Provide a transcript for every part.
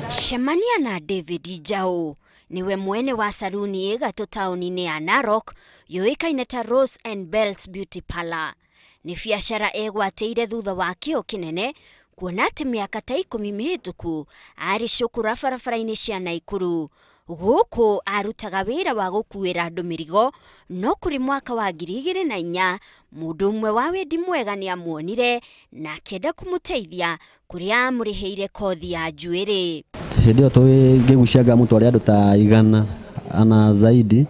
Shemania na David Njau niwe mwene wa saluni gatũ taũni-inĩ ya Narok yoĩkaine ta Rose and Bells Beauty Parlor. Nĩ biacara egwatĩire thutha wa kĩo kĩnene kuona atĩ mĩaka ta 10 mĩhĩtũku arĩ cukuru barabara-inĩ cia Naikuru. Gũkũ arutaga wĩra wa gũkuĩra andũ mĩrigo, no kũrĩ mwaka wa 2004 mũndũ ũmwe wa wendi mwega nĩ amuonire na akĩenda kũmũteithia kũrĩa amũrĩhĩire kothi ya njuĩrĩ. Hĩndĩ ĩyo ngĩgucianga mũtware andũ ta 100 ana zaidi,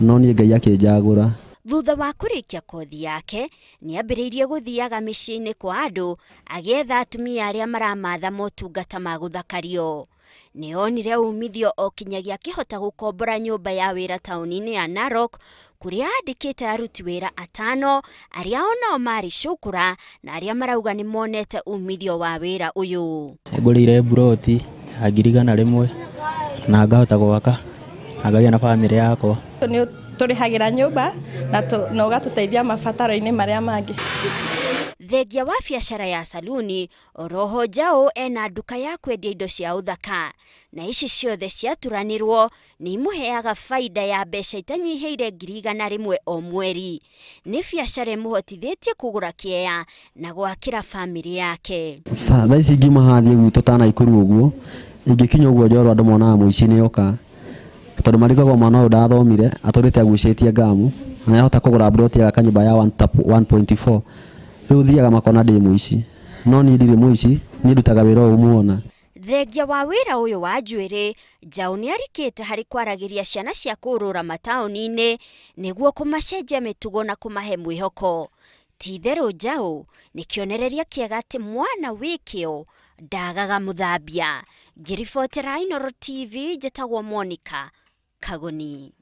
no niĩ Ngai akĩnjagũra. Thutha wa kũrĩkia kothi yake nĩ ambĩrĩirie gũthiaga mĩciĩ-inĩ kwa andũ agĩetha atumia arĩa maramatha motungata ma gũthakario. Nĩ onire umithio o kinyagia akĩhota gũkombora nyũmba ya wĩra taũni-inĩ ya Narok kũrĩa andĩkĩte aruti wĩra 5 arĩa onao marĩ cukura na arĩa marauga nĩ monete umithio wa wĩra ũyũ. Ngũrĩire buroti 100,000 na ngahota gwaka ngagĩa na bamĩrĩ yakwa. Tũrĩhagĩra nyũmba na ũgatũteithia mabataro-inĩ marĩa mangĩ. Thengia wa biacara ya saluni, oroho Njau ena nduka ya kwendia indo cia ũthaka, na ici ciothe ciaturanirwo nĩ imũheaga faida ya mbeca itanyihĩire 100,000 o mweri. Nĩ biacara ĩmũhotithĩtie kũgũra kĩea na gwakĩra bamĩrĩ yake. Thaa ici ngiuma hathie gwitũ ta Naikuru ũguo, ingĩkinya ũguo njorwo andũ monaga mũici nĩ oka. Tondũ marigagwo mwana ũyũ ndathomire atũrĩte agucĩtie ngamu na nĩahota kũgũra buroti ya kanyũmba ya 1.4. Rĩu thiaga makona ndĩ mũici, no niĩ ndirĩ mũici, niĩ ndutaga wĩra ũyũ muona. Thengia wa wĩra ũyũ wa njuĩrĩ, Njau nĩ arikĩte harĩ kwaragĩria ciana cia kũrũra mataũni-inĩ nĩguo kũmacenjia mĩtugo na kũmahe mwĩhoko. Ti-itherũ Njau nĩ kĩonereria kĩega atĩ mwana wĩkĩo ndagaga mũthambia. Ngĩribotera Inooro TV, njĩtagwo Monica Kagoni.